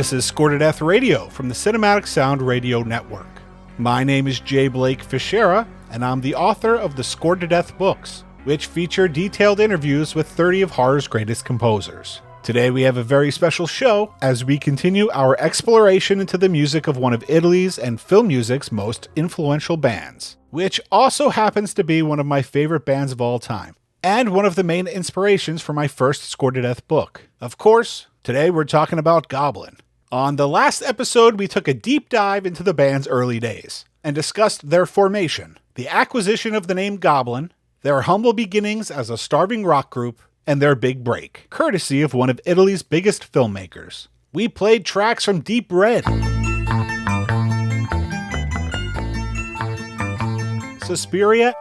This is Score to Death Radio from the Cinematic Sound Radio Network. My name is J. Blake Fichera, and I'm the author of the Score to Death books, which feature detailed interviews with 30 of horror's greatest composers. Today we have a very special show as we continue our exploration into the music of one of Italy's and film music's most influential bands, which also happens to be one of my favorite bands of all time, and one of the main inspirations for my first Score to Death book. Of course, today we're talking about Goblin. On the last episode, we took a deep dive into the band's early days and discussed their formation, the acquisition of the name Goblin, their humble beginnings as a starving rock group, and their big break, courtesy of one of Italy's biggest filmmakers. We played tracks from Deep Red, Suspiria,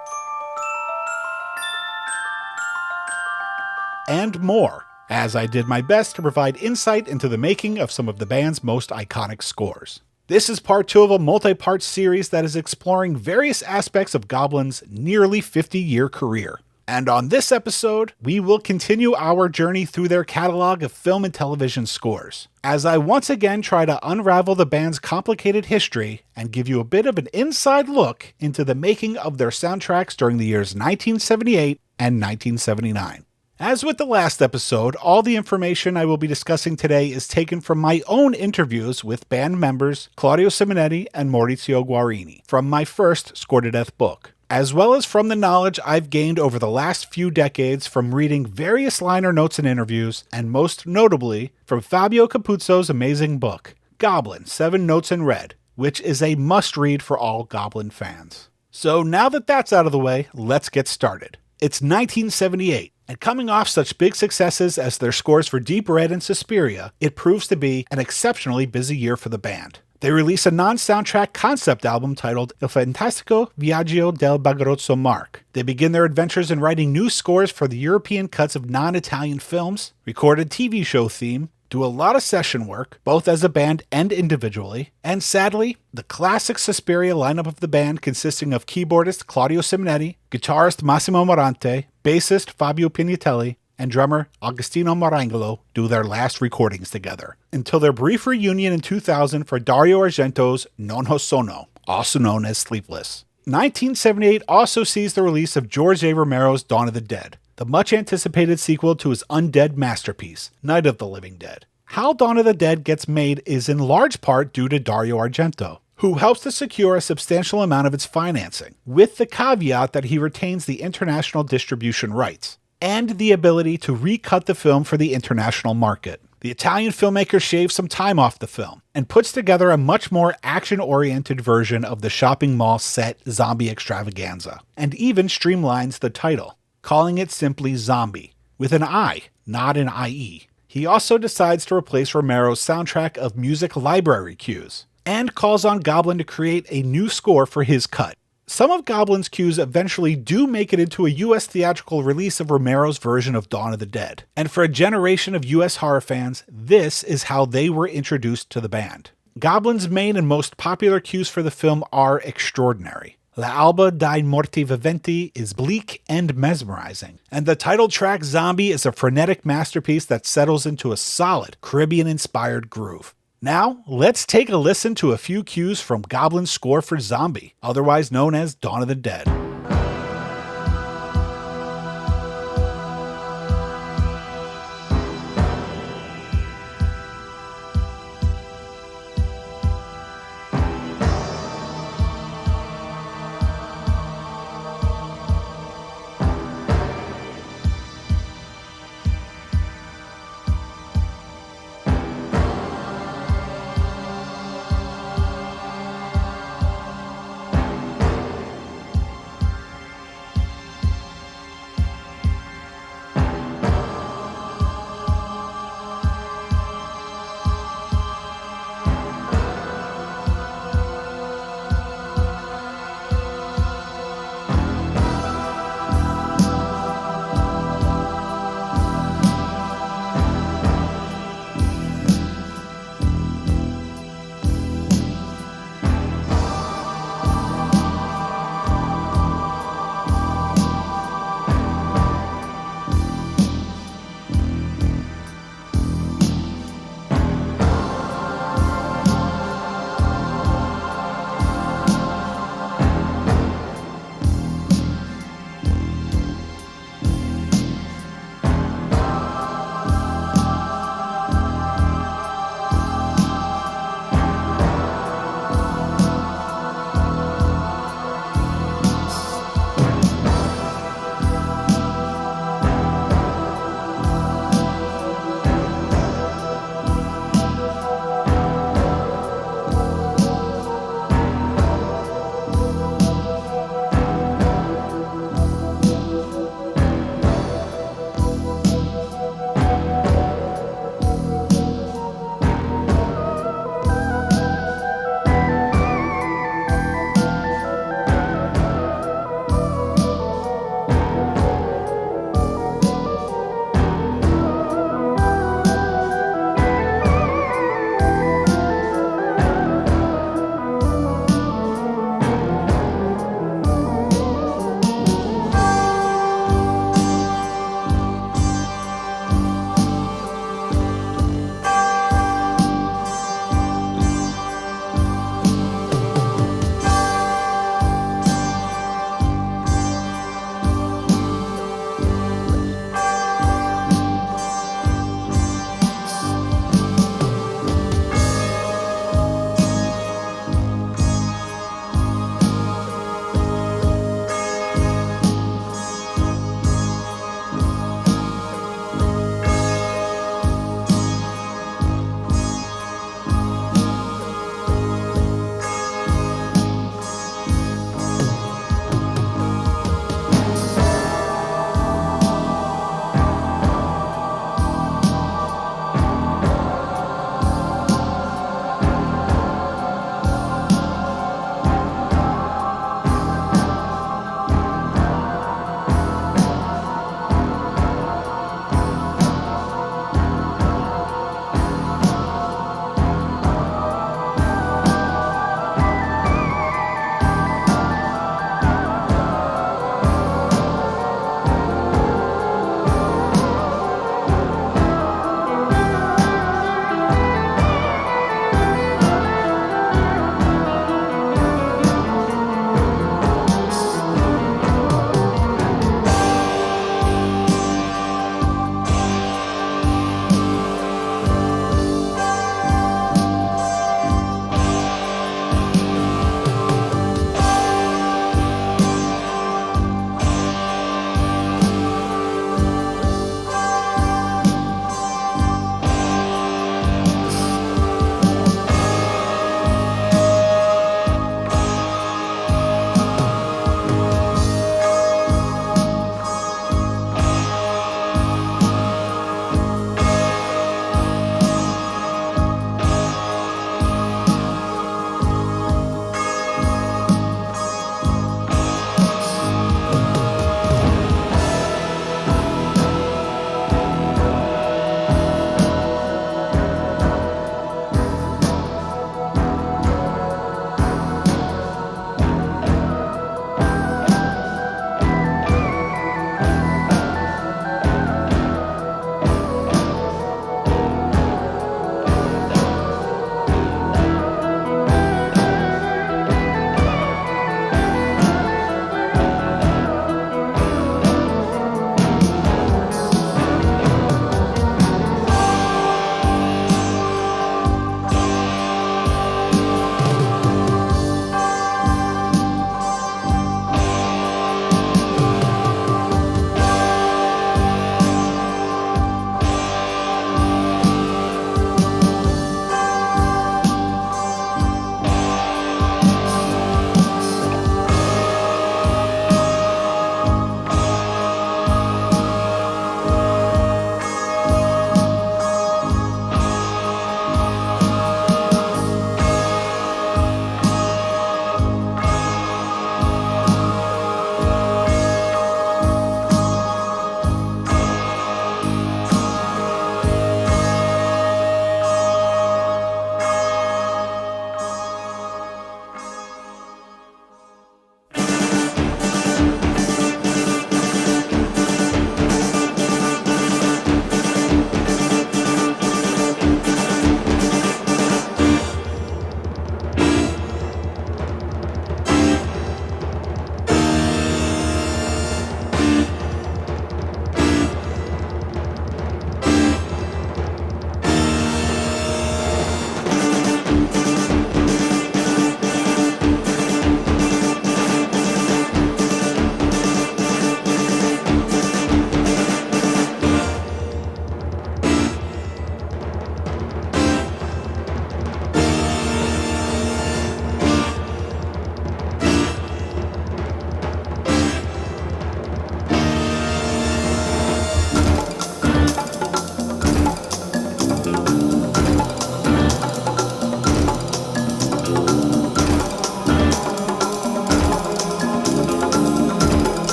and more, as I did my best to provide insight into the making of some of the band's most iconic scores. This is part 2 of a multi-part series that is exploring various aspects of Goblin's nearly 50-year career. And on this episode, we will continue our journey through their catalog of film and television scores, as I once again try to unravel the band's complicated history and give you a bit of an inside look into the making of their soundtracks during the years 1978 and 1979. As with the last episode, all the information I will be discussing today is taken from my own interviews with band members Claudio Simonetti and Maurizio Guarini from my first Score to Death book, as well as from the knowledge I've gained over the last few decades from reading various liner notes and interviews, and most notably from Fabio Capuzzo's amazing book, Goblin, 7 Notes in Red, which is a must-read for all Goblin fans. So now that that's out of the way, let's get started. It's 1978. And coming off such big successes as their scores for Deep Red and Suspiria, it proves to be an exceptionally busy year for the band. They release a non-soundtrack concept album titled Il Fantastico Viaggio del Bagarozzo Mark. They begin their adventures in writing new scores for the European cuts of non-Italian films, record a TV show theme, do a lot of session work, both as a band and individually, and sadly, the classic Suspiria lineup of the band consisting of keyboardist Claudio Simonetti, guitarist Massimo Morante, bassist Fabio Pignatelli, and drummer Agostino Marangolo do their last recordings together, until their brief reunion in 2000 for Dario Argento's Non Ho Sono, also known as Sleepless. 1978 also sees the release of George A. Romero's Dawn of the Dead, the much-anticipated sequel to his undead masterpiece, Night of the Living Dead. How Dawn of the Dead gets made is in large part due to Dario Argento, who helps to secure a substantial amount of its financing, with the caveat that he retains the international distribution rights, and the ability to recut the film for the international market. The Italian filmmaker shaves some time off the film, and puts together a much more action-oriented version of the shopping mall set zombie extravaganza, and even streamlines the title, calling it simply Zombie, with an I, not an IE. He also decides to replace Romero's soundtrack of music library cues, and calls on Goblin to create a new score for his cut. Some of Goblin's cues eventually do make it into a US theatrical release of Romero's version of Dawn of the Dead, and for a generation of US horror fans, this is how they were introduced to the band. Goblin's main and most popular cues for the film are extraordinary. La Alba dei Morti Viventi is bleak and mesmerizing, and the title track Zombie is a frenetic masterpiece that settles into a solid Caribbean-inspired groove. Now, let's take a listen to a few cues from Goblin's score for Zombie, otherwise known as Dawn of the Dead.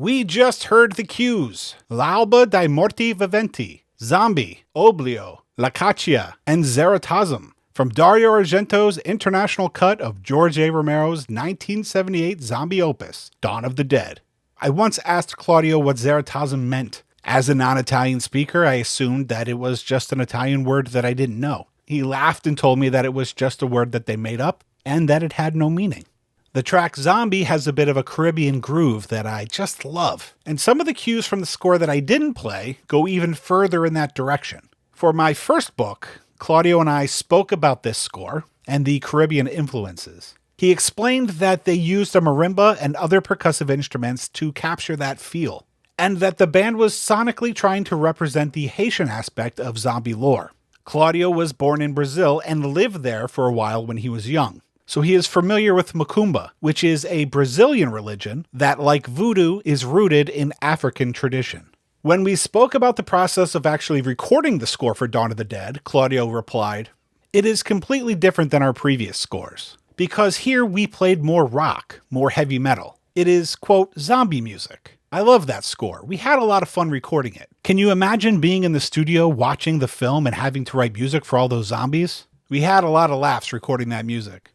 We just heard the cues: L'alba dei morti viventi, Zombie, Oblio, La Caccia, and Zaratasm, from Dario Argento's international cut of George A. Romero's 1978 zombie opus, Dawn of the Dead. I once asked Claudio what Zaratasm meant. As a non-Italian speaker, I assumed that it was just an Italian word that I didn't know. He laughed and told me that it was just a word that they made up, and that it had no meaning. The track Zombie has a bit of a Caribbean groove that I just love, and some of the cues from the score that I didn't play go even further in that direction. For my first book, Claudio and I spoke about this score and the Caribbean influences. He explained that they used a marimba and other percussive instruments to capture that feel, and that the band was sonically trying to represent the Haitian aspect of zombie lore. Claudio was born in Brazil and lived there for a while when he was young, so he is familiar with Macumba, which is a Brazilian religion that, like voodoo, is rooted in African tradition. When we spoke about the process of actually recording the score for Dawn of the Dead, Claudio replied, "It is completely different than our previous scores, because here we played more rock, more heavy metal. It is, quote, zombie music. I love that score. We had a lot of fun recording it. Can you imagine being in the studio watching the film and having to write music for all those zombies? We had a lot of laughs recording that music."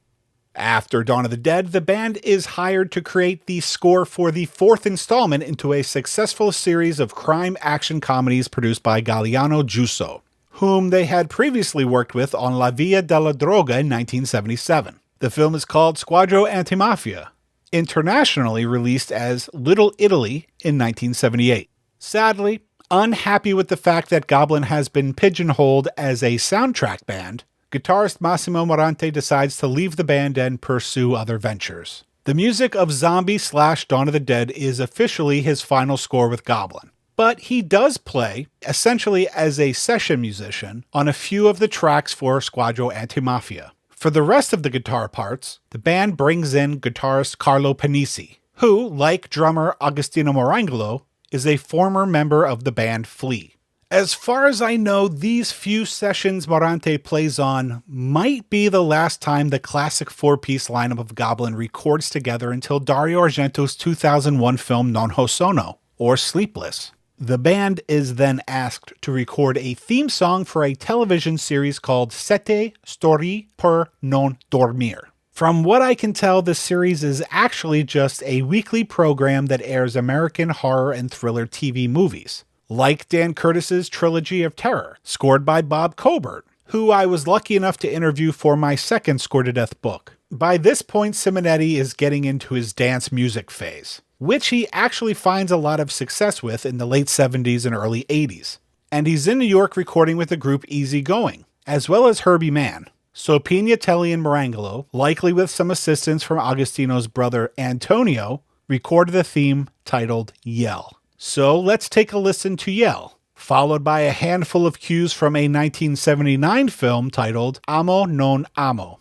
After Dawn of the Dead, the band is hired to create the score for the fourth installment into a successful series of crime action comedies produced by Galliano Giusso, whom they had previously worked with on La Via della Droga in 1977. The film is called Squadro Antimafia, internationally released as Little Italy in 1978. Sadly, unhappy with the fact that Goblin has been pigeonholed as a soundtrack band, guitarist Massimo Morante decides to leave the band and pursue other ventures. The music of Zombie/Dawn of the Dead is officially his final score with Goblin, but he does play, essentially as a session musician, on a few of the tracks for Squadro Antimafia. For the rest of the guitar parts, the band brings in guitarist Carlo Panisi, who, like drummer Agostino Morangolo, is a former member of the band Flea. As far as I know, these few sessions Morante plays on might be the last time the classic four-piece lineup of Goblin records together until Dario Argento's 2001 film Non Ho Sono, or Sleepless. The band is then asked to record a theme song for a television series called Sette Storie per non dormir. From what I can tell, this series is actually just a weekly program that airs American horror and thriller TV movies, like Dan Curtis's Trilogy of Terror, scored by Bob Cobert, who I was lucky enough to interview for my second Score to Death book. By this point, Simonetti is getting into his dance music phase, which he actually finds a lot of success with in the late 70s and early 80s. And he's in New York recording with the group Easy Going, as well as Herbie Mann. So Pignatelli and Morangolo, likely with some assistance from Agostino's brother Antonio, recorded the theme titled Yell. So let's take a listen to Yell, followed by a handful of cues from a 1979 film titled Amo Non Amo.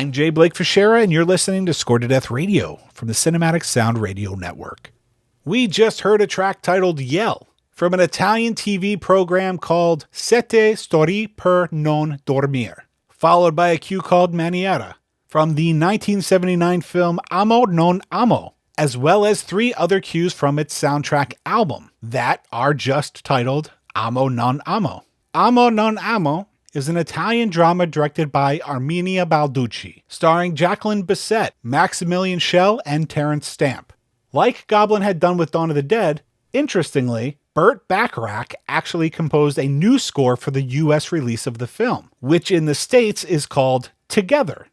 I'm Jay Blake Fichera, and you're listening to Score to Death Radio from the Cinematic Sound Radio Network. We just heard a track titled Yell from an Italian TV program called Sette Storie per non dormire, followed by a cue called Maniera from the 1979 film Amo non amo, as well as 3 other cues from its soundtrack album that are just titled Amo non amo. Amo non amo is an Italian drama directed by Armenia Balducci, starring Jacqueline Bisset, Maximilian Schell, and Terence Stamp. Like Goblin had done with Dawn of the Dead, interestingly, Burt Bacharach actually composed a new score for the US release of the film, which in the States is called Together?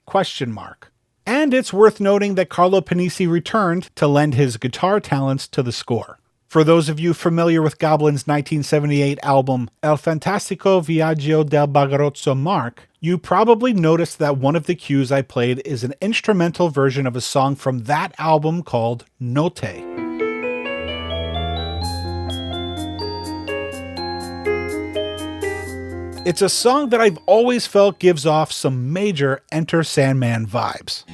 And it's worth noting that Carlo Panisi returned to lend his guitar talents to the score. For those of you familiar with Goblin's 1978 album El Fantastico Viaggio del Bagarozzo Mark, you probably noticed that one of the cues I played is an instrumental version of a song from that album called Notte. It's a song that I've always felt gives off some major Enter Sandman vibes.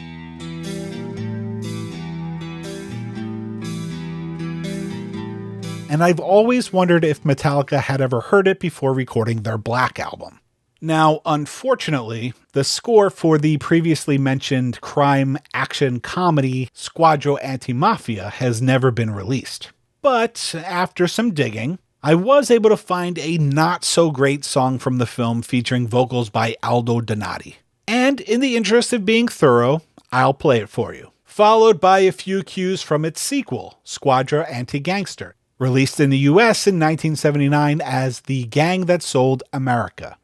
And I've always wondered if Metallica had ever heard it before recording their Black album. Now, unfortunately, the score for the previously mentioned crime action comedy Squadro Antimafia has never been released. But after some digging, I was able to find a not-so-great song from the film featuring vocals by Aldo Donati. And in the interest of being thorough, I'll play it for you. Followed by a few cues from its sequel, Squadra Anti-Gangster, released in the US in 1979 as The Gang That Sold America.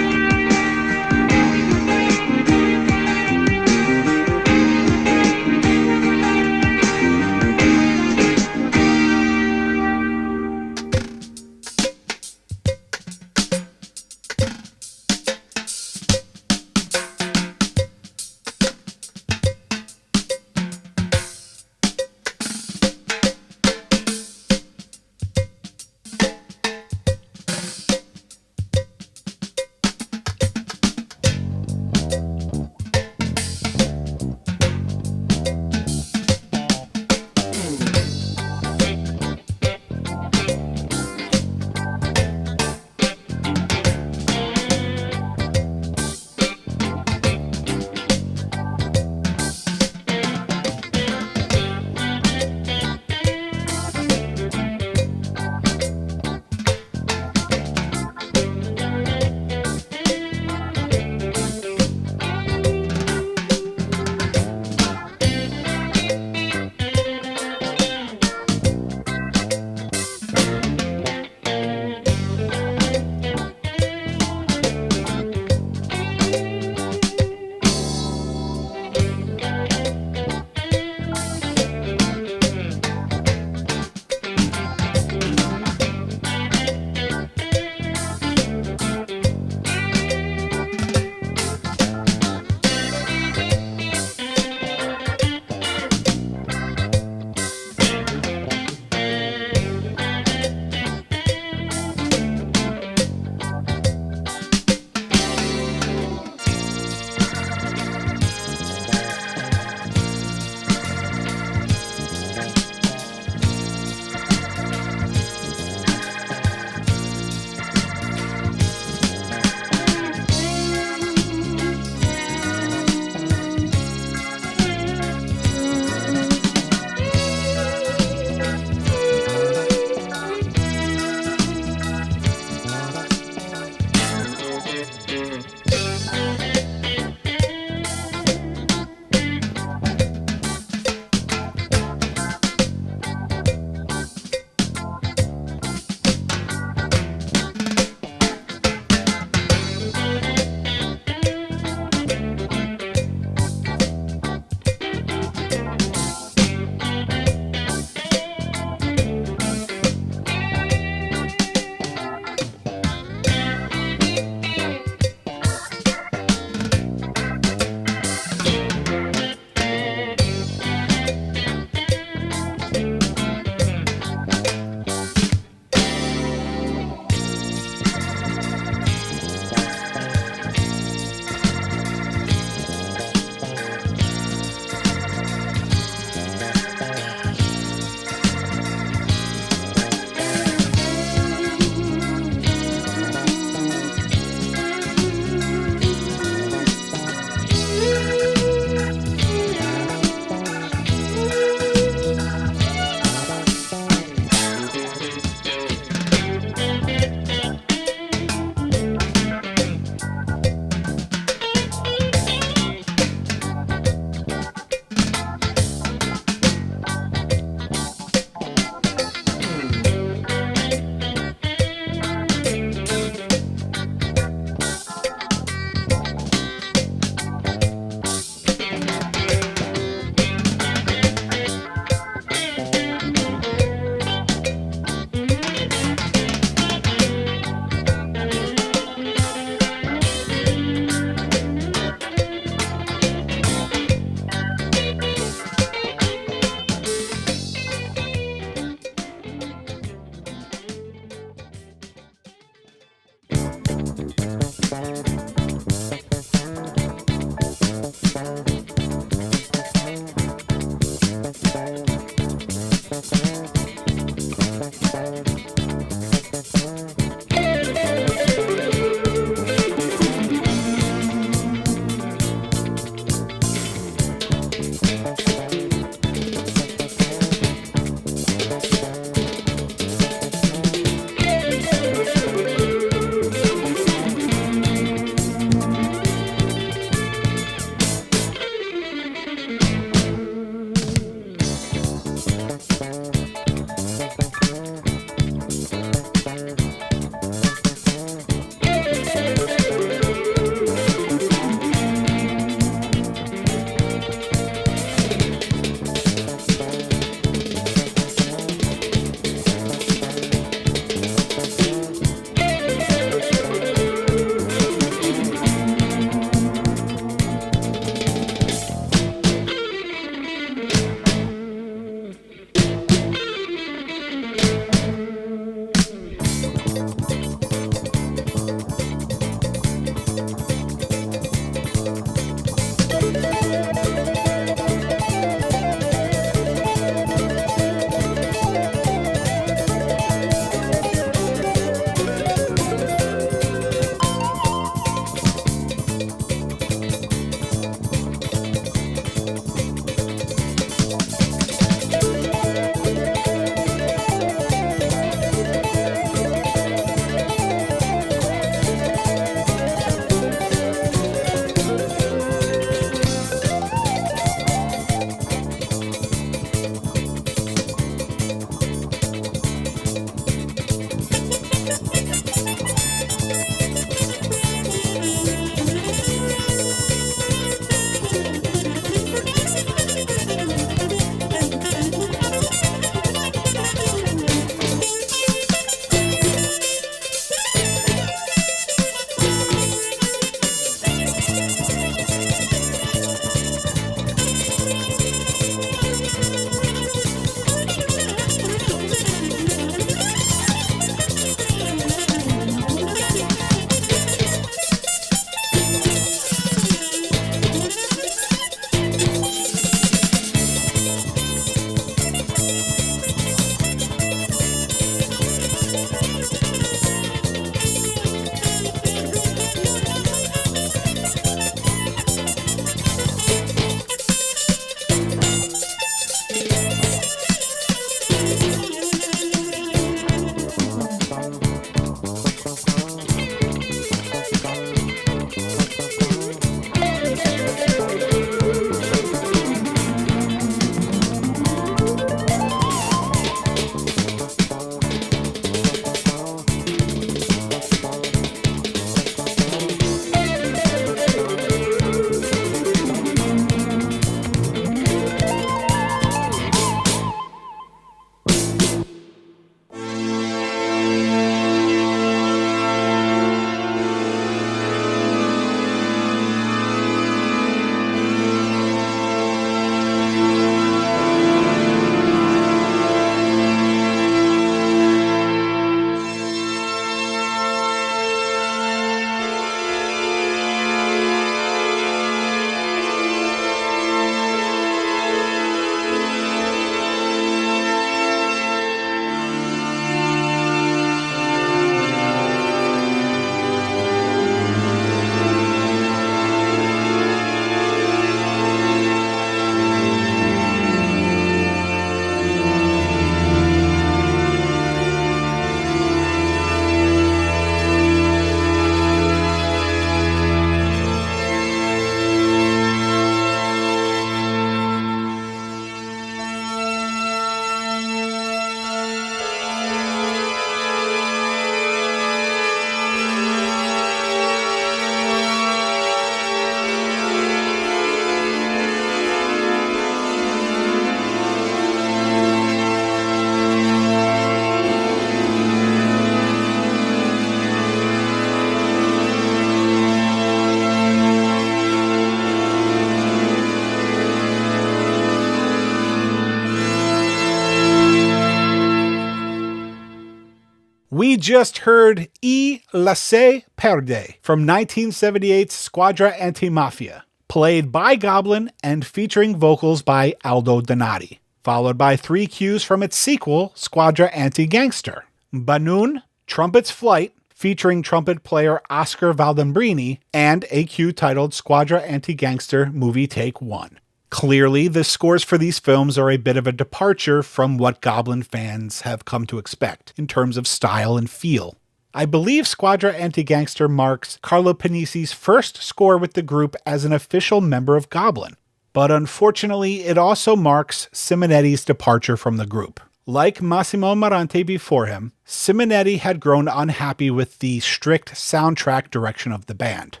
We just heard E Laissez Perdre from 1978's Squadra Antimafia, played by Goblin and featuring vocals by Aldo Donati, followed by 3 cues from its sequel, Squadra Anti-Gangster. Banoon, Trumpet's Flight, featuring trumpet player Oscar Valdembrini, and a cue titled Squadra Anti-Gangster Movie Take 1. Clearly, the scores for these films are a bit of a departure from what Goblin fans have come to expect in terms of style and feel. I believe Squadra Anti-Gangster marks Carlo Panisi's first score with the group as an official member of Goblin, but unfortunately it also marks Simonetti's departure from the group. Like Massimo Marante before him, Simonetti had grown unhappy with the strict soundtrack direction of the band.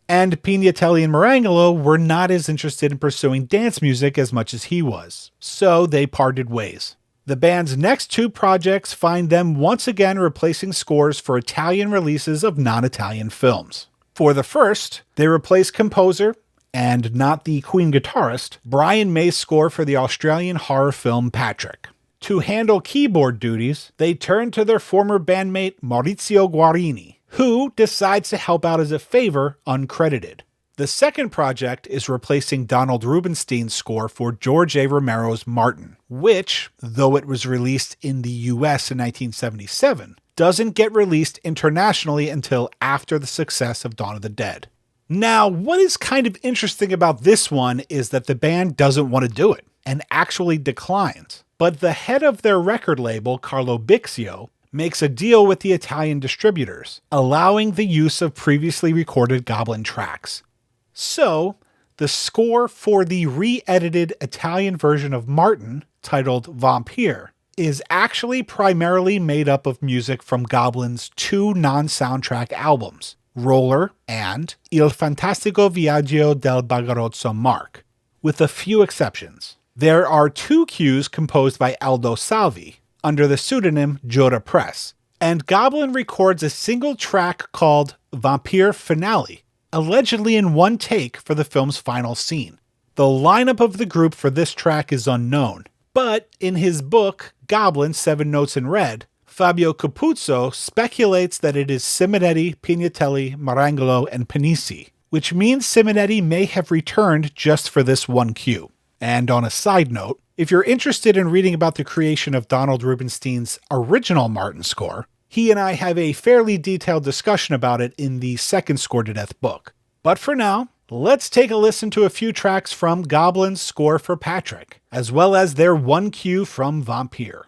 And Pignatelli and Marangolo were not as interested in pursuing dance music as much as he was, so they parted ways. The band's next 2 projects find them once again replacing scores for Italian releases of non-Italian films. For the first, they replaced composer, and not the Queen guitarist, Brian May's score for the Australian horror film Patrick. To handle keyboard duties, they turned to their former bandmate Maurizio Guarini, who decides to help out as a favor, uncredited. The second project is replacing Donald Rubinstein's score for George A. Romero's Martin, which, though it was released in the US in 1977, doesn't get released internationally until after the success of Dawn of the Dead. Now, what is kind of interesting about this one is that the band doesn't want to do it, and actually declines. But the head of their record label, Carlo Bixio, makes a deal with the Italian distributors, allowing the use of previously recorded Goblin tracks. So, the score for the re-edited Italian version of Martin, titled Vampire, is actually primarily made up of music from Goblin's 2 non-soundtrack albums, Roller and Il Fantastico Viaggio del Bagarozzo Mark, with a few exceptions. There are 2 cues composed by Aldo Salvi, under the pseudonym Joda Press, and Goblin records a single track called Vampire Finale, allegedly in 1 take for the film's final scene. The lineup of the group for this track is unknown, but in his book, Goblin, 7 Notes in Red, Fabio Capuzzo speculates that it is Simonetti, Pignatelli, Marangolo, and Panisi, which means Simonetti may have returned just for this 1 cue. And on a side note, if you're interested in reading about the creation of Donald Rubinstein's original Martin score, he and I have a fairly detailed discussion about it in the second Score to Death book. But for now, let's take a listen to a few tracks from Goblin's score for Patrick, as well as their 1 cue from Vampire.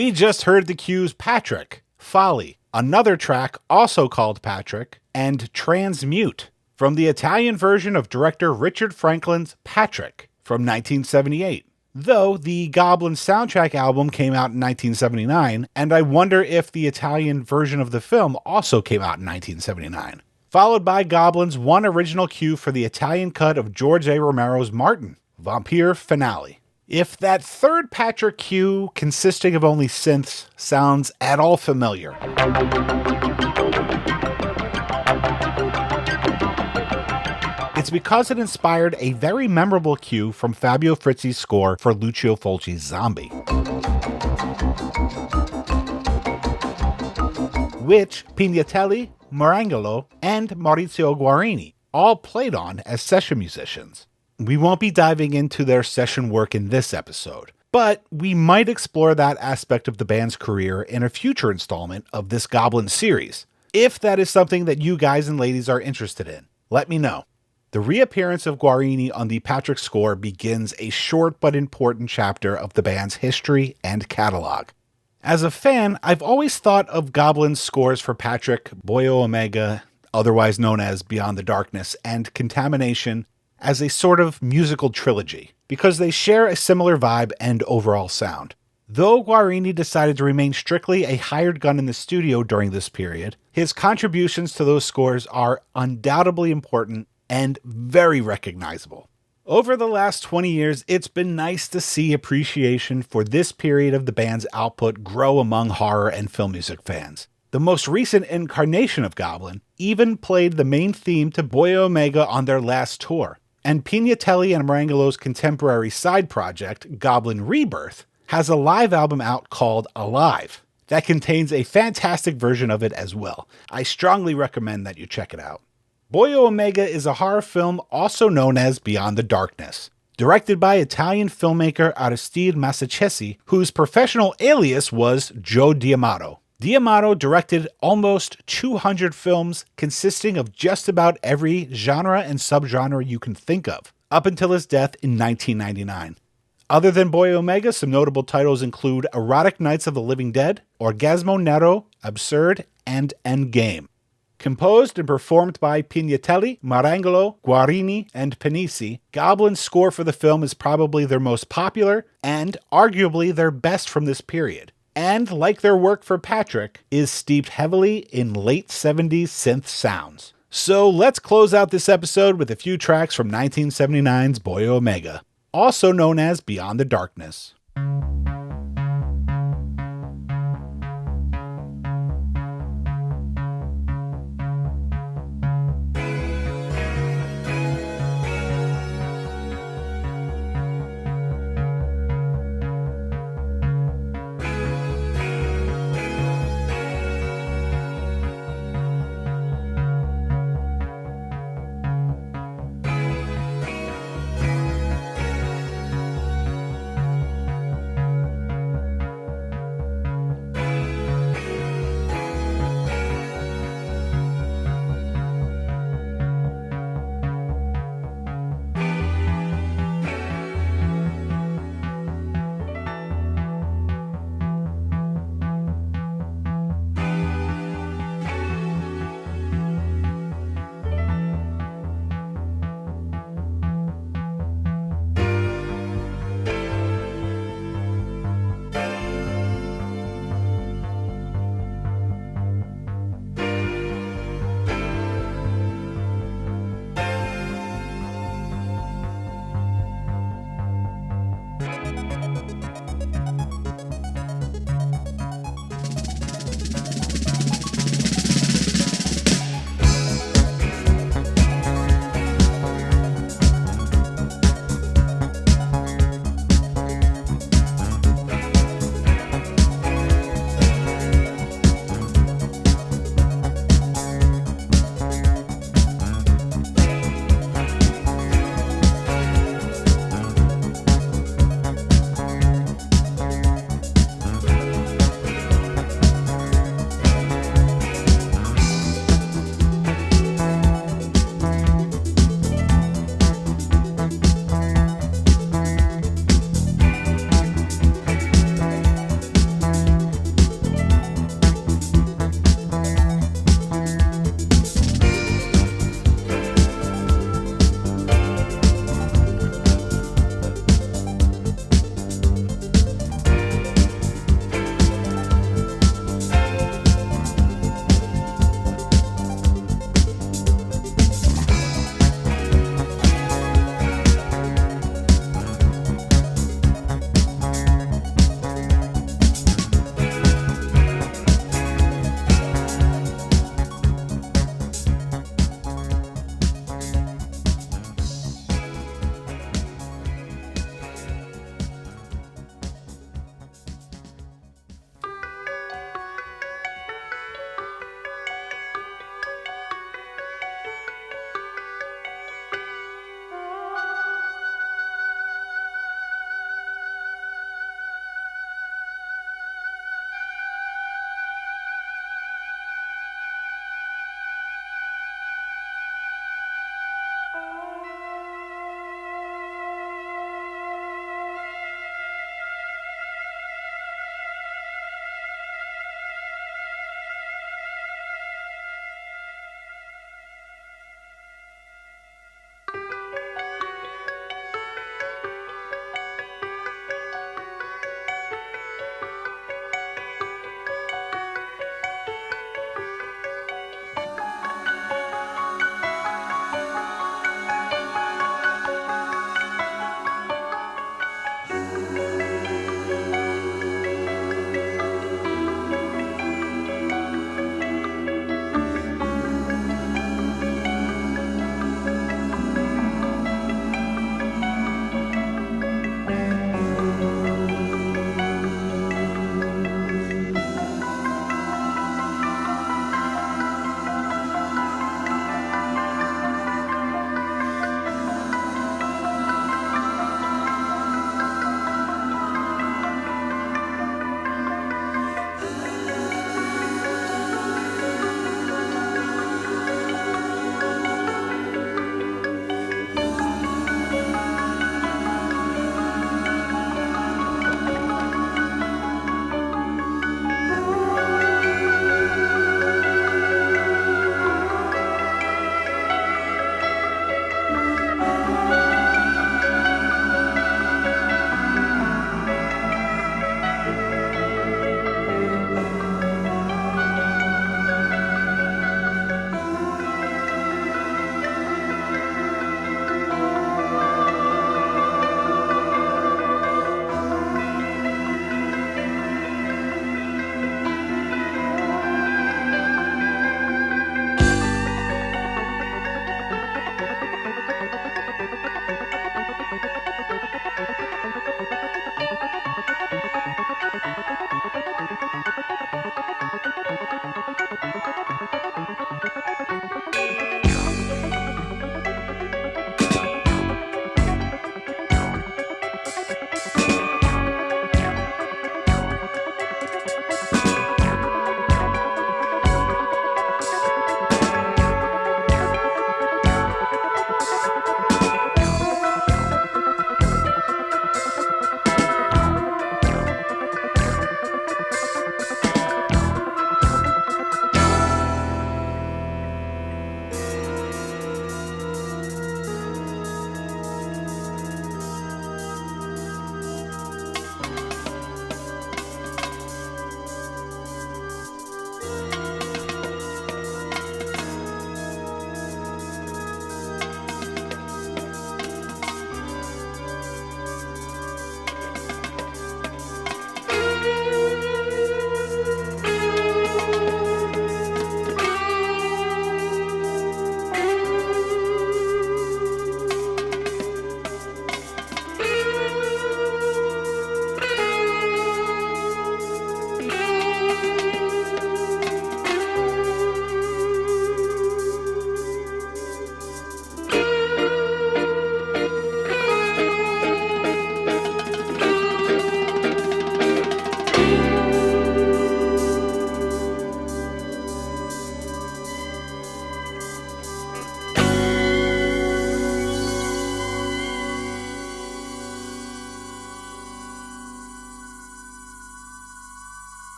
We just heard the cues Patrick, Folly, another track also called Patrick, and Transmute from the Italian version of director Richard Franklin's Patrick from 1978. Though the Goblin soundtrack album came out in 1979, and I wonder if the Italian version of the film also came out in 1979. Followed by Goblin's one original cue for the Italian cut of George A. Romero's Martin, Vampire Finale. If that third Patrick cue, consisting of only synths, sounds at all familiar, it's because it inspired a very memorable cue from Fabio Frizzi's score for Lucio Fulci's Zombie, which Pignatelli, Marangolo, and Maurizio Guarini all played on as session musicians. We won't be diving into their session work in this episode, but we might explore that aspect of the band's career in a future installment of this Goblin series, if that is something that you guys and ladies are interested in. Let me know. The reappearance of Guarini on the Patrick score begins a short but important chapter of the band's history and catalog. As a fan, I've always thought of Goblin's scores for Patrick, Boyo Omega, otherwise known as Beyond the Darkness, and Contamination as a sort of musical trilogy, because they share a similar vibe and overall sound. Though Guarini decided to remain strictly a hired gun in the studio during this period, his contributions to those scores are undoubtedly important and very recognizable. Over the last 20 years, it's been nice to see appreciation for this period of the band's output grow among horror and film music fans. The most recent incarnation of Goblin even played the main theme to Boyo Omega on their last tour, and Pignatelli and Marangolo's contemporary side project, Goblin Rebirth, has a live album out called Alive that contains a fantastic version of it as well. I strongly recommend that you check it out. Boyo Omega is a horror film also known as Beyond the Darkness, directed by Italian filmmaker Aristide Massachesi, whose professional alias was Joe D'Amato. D'Amato directed almost 200 films consisting of just about every genre and subgenre you can think of, up until his death in 1999. Other than Boyo Omega, some notable titles include Erotic Nights of the Living Dead, Orgasmo Nero, Absurd, and Endgame. Composed and performed by Pignatelli, Marangolo, Guarini, and Panisi, Goblin's score for the film is probably their most popular and arguably their best from this period, and like their work for Patrick, is steeped heavily in late 70s synth sounds. So let's close out this episode with a few tracks from 1979's Boyo Omega, also known as Beyond the Darkness.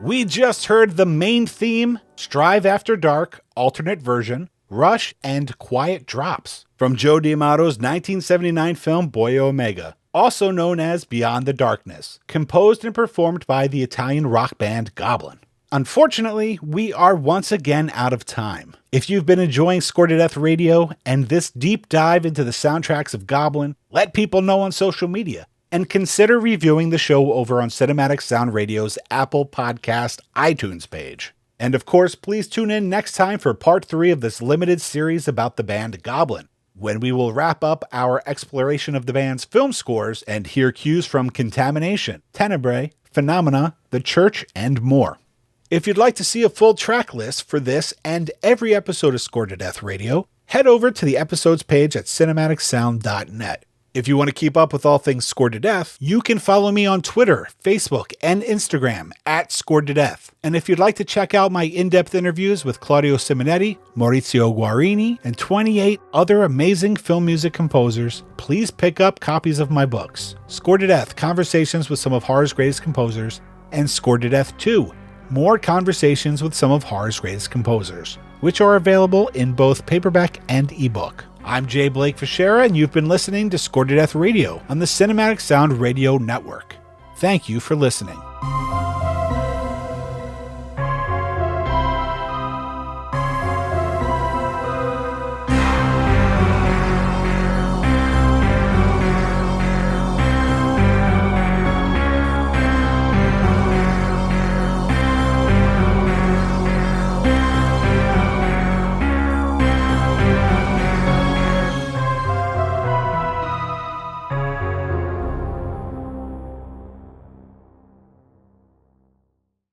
We just heard the main theme, Strive After Dark, alternate version, Rush, and Quiet Drops from Joe D'Amato's 1979 film Boy Omega, also known as Beyond the Darkness, composed and performed by the Italian rock band Goblin. Unfortunately, we are once again out of time. If you've been enjoying Score to Death Radio and this deep dive into the soundtracks of Goblin, let people know on social media, and consider reviewing the show over on Cinematic Sound Radio's Apple Podcast iTunes page. And of course, please tune in next time for part 3 of this limited series about the band Goblin, when we will wrap up our exploration of the band's film scores and hear cues from Contamination, Tenebrae, Phenomena, The Church, and more. If you'd like to see a full track list for this and every episode of Score to Death Radio, head over to the episodes page at cinematicsound.net. If you want to keep up with all things Score to Death, you can follow me on Twitter, Facebook, and Instagram at Score to Death. And if you'd like to check out my in-depth interviews with Claudio Simonetti, Maurizio Guarini, and 28 other amazing film music composers, please pick up copies of my books, Score to Death, Conversations with Some of Horror's Greatest Composers, and Score to Death 2, More Conversations with Some of Horror's Greatest Composers, which are available in both paperback and ebook. I'm J. Blake Fichera, and you've been listening to Score to Death Radio on the Cinematic Sound Radio Network. Thank you for listening.